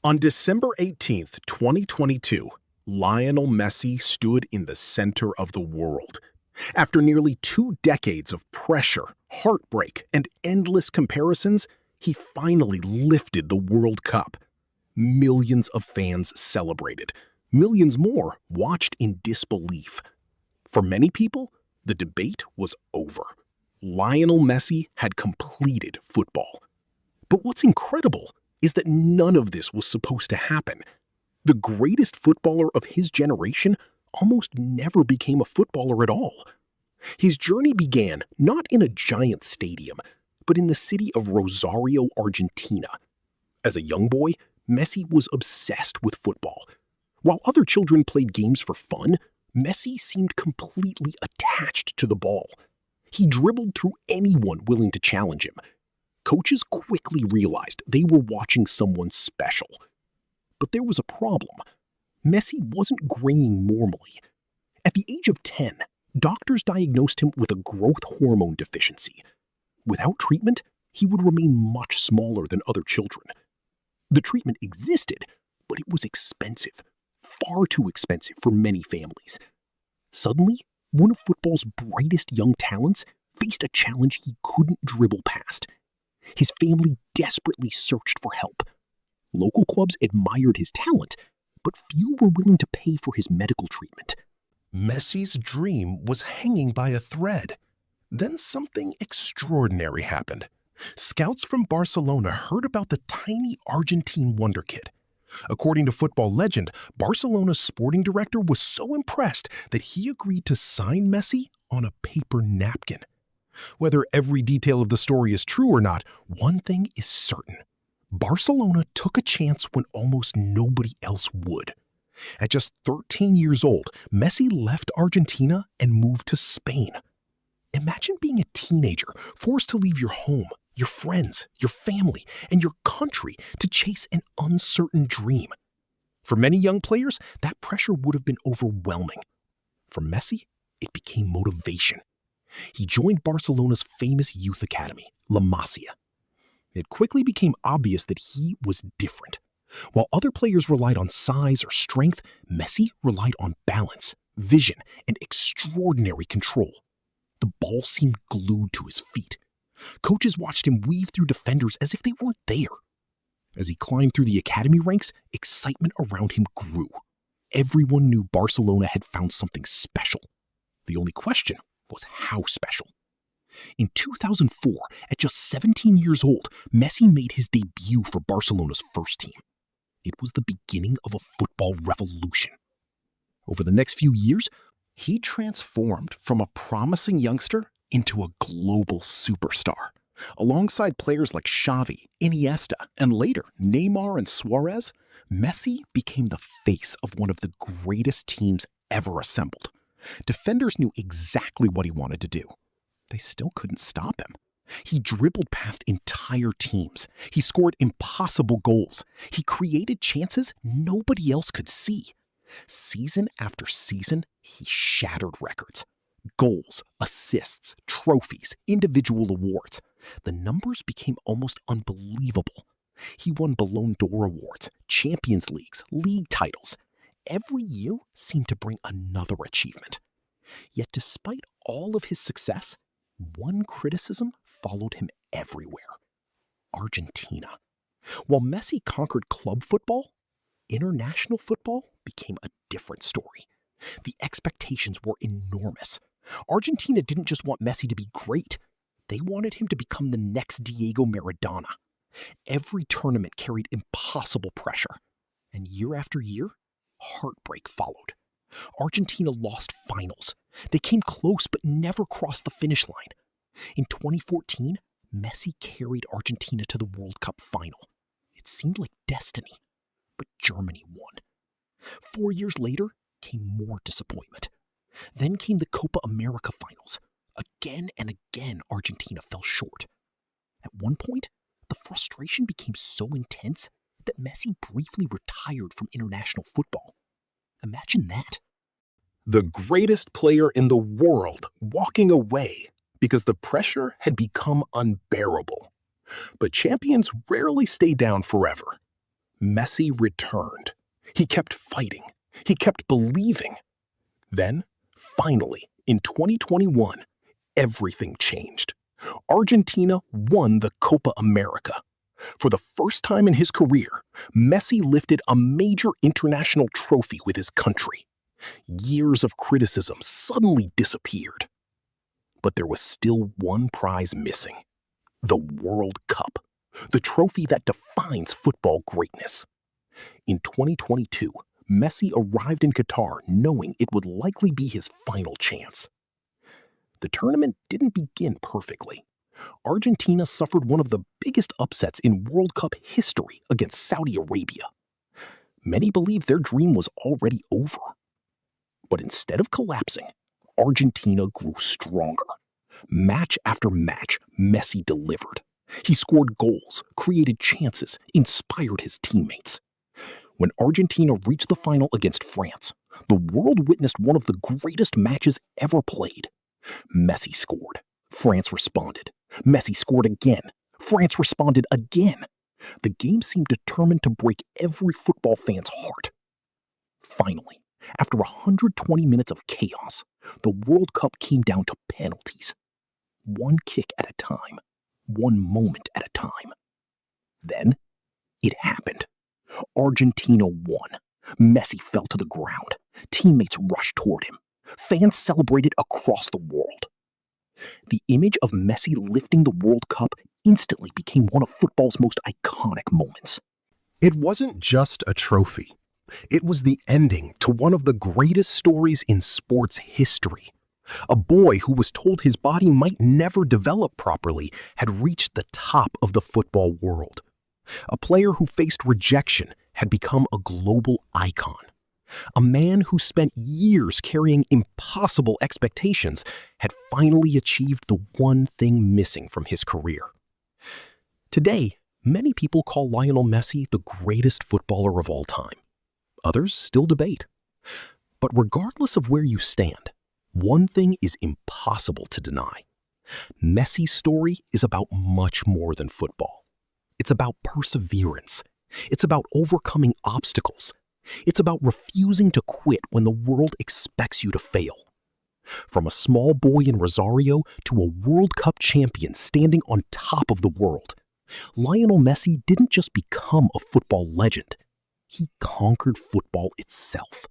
On December 18th, 2022, Lionel Messi stood in the center of the world. After nearly 2 decades of pressure, heartbreak, and endless comparisons, he finally lifted the World Cup. Millions of fans celebrated. Millions more watched in disbelief. For many people, the debate was over. Lionel Messi had completed football. But what's incredible is that none of this was supposed to happen. The greatest footballer of his generation almost never became a footballer at all. His journey began not in a giant stadium, but in the city of Rosario, Argentina. As a young boy, Messi was obsessed with football. While other children played games for fun, Messi seemed completely attached to the ball. He dribbled through anyone willing to challenge him. Coaches quickly realized they were watching someone special. But there was a problem. Messi wasn't graying normally. At the age of 10, doctors diagnosed him with a growth hormone deficiency. Without treatment, he would remain much smaller than other children. The treatment existed, but it was expensive, far too expensive for many families. Suddenly, one of football's brightest young talents faced a challenge he couldn't dribble past. His family desperately searched for help. Local clubs admired his talent, but few were willing to pay for his medical treatment. Messi's dream was hanging by a thread. Then something extraordinary happened. Scouts from Barcelona heard about the tiny Argentine wonder kid. According to football legend, Barcelona's sporting director was so impressed that he agreed to sign Messi on a paper napkin. Whether every detail of the story is true or not, one thing is certain. Barcelona took a chance when almost nobody else would. At just 13 years old, Messi left Argentina and moved to Spain. Imagine being a teenager, forced to leave your home, your friends, your family, and your country to chase an uncertain dream. For many young players, that pressure would have been overwhelming. For Messi, it became motivation. He joined Barcelona's famous youth academy, La Masia. It quickly became obvious that he was different. While other players relied on size or strength, Messi relied on balance, vision, and extraordinary control. The ball seemed glued to his feet. Coaches watched him weave through defenders as if they weren't there. As he climbed through the academy ranks, excitement around him grew. Everyone knew Barcelona had found something special. The only question was how special. In 2004, at just 17 years old, Messi made his debut for Barcelona's first team. It was the beginning of a football revolution. Over the next few years, he transformed from a promising youngster into a global superstar. Alongside players like Xavi, Iniesta, and later Neymar and Suarez, Messi became the face of one of the greatest teams ever assembled. Defenders knew exactly what he wanted to do. They still couldn't stop him. He dribbled past entire teams. He scored impossible goals. He created chances nobody else could see. Season after season, he shattered records. Goals, assists, trophies, individual awards. The numbers became almost unbelievable. He won Ballon d'Or awards, Champions Leagues, league titles. Every year seemed to bring another achievement. Yet despite all of his success, one criticism followed him everywhere: Argentina. While Messi conquered club football, international football became a different story. The expectations were enormous. Argentina didn't just want Messi to be great. They wanted him to become the next Diego Maradona. Every tournament carried impossible pressure. And year after year, heartbreak followed. Argentina lost finals. They came close but never crossed the finish line. In 2014, Messi carried Argentina to the World Cup final. It seemed like destiny, but Germany won. 4 years later came more disappointment. Then came the Copa America finals. Again and again, Argentina fell short. At one point, the frustration became so intense that Messi briefly retired from international football. Imagine that. The greatest player in the world walking away because the pressure had become unbearable. But champions rarely stay down forever. Messi returned. He kept fighting. He kept believing. Then, finally, in 2021, everything changed. Argentina won the Copa America. For the first time in his career, Messi lifted a major international trophy with his country. Years of criticism suddenly disappeared. But there was still one prize missing: the World Cup, the trophy that defines football greatness. In 2022, Messi arrived in Qatar knowing it would likely be his final chance. The tournament didn't begin perfectly. Argentina suffered one of the biggest upsets in World Cup history against Saudi Arabia. Many believed their dream was already over. But instead of collapsing, Argentina grew stronger. Match after match, Messi delivered. He scored goals, created chances, inspired his teammates. When Argentina reached the final against France, the world witnessed one of the greatest matches ever played. Messi scored. France responded. Messi scored again. France responded again. The game seemed determined to break every football fan's heart. Finally, after 120 minutes of chaos, the World Cup came down to penalties. One kick at a time, one moment at a time. Then, it happened. Argentina won. Messi fell to the ground. Teammates rushed toward him. Fans celebrated across the world. The image of Messi lifting the World Cup instantly became one of football's most iconic moments. It wasn't just a trophy. It was the ending to one of the greatest stories in sports history. A boy who was told his body might never develop properly had reached the top of the football world. A player who faced rejection had become a global icon. A man who spent years carrying impossible expectations had finally achieved the one thing missing from his career. Today, many people call Lionel Messi the greatest footballer of all time. Others still debate. But regardless of where you stand, one thing is impossible to deny. Messi's story is about much more than football. It's about perseverance. It's about overcoming obstacles. It's about refusing to quit when the world expects you to fail. From a small boy in Rosario to a World Cup champion standing on top of the world, Lionel Messi didn't just become a football legend. He conquered football itself.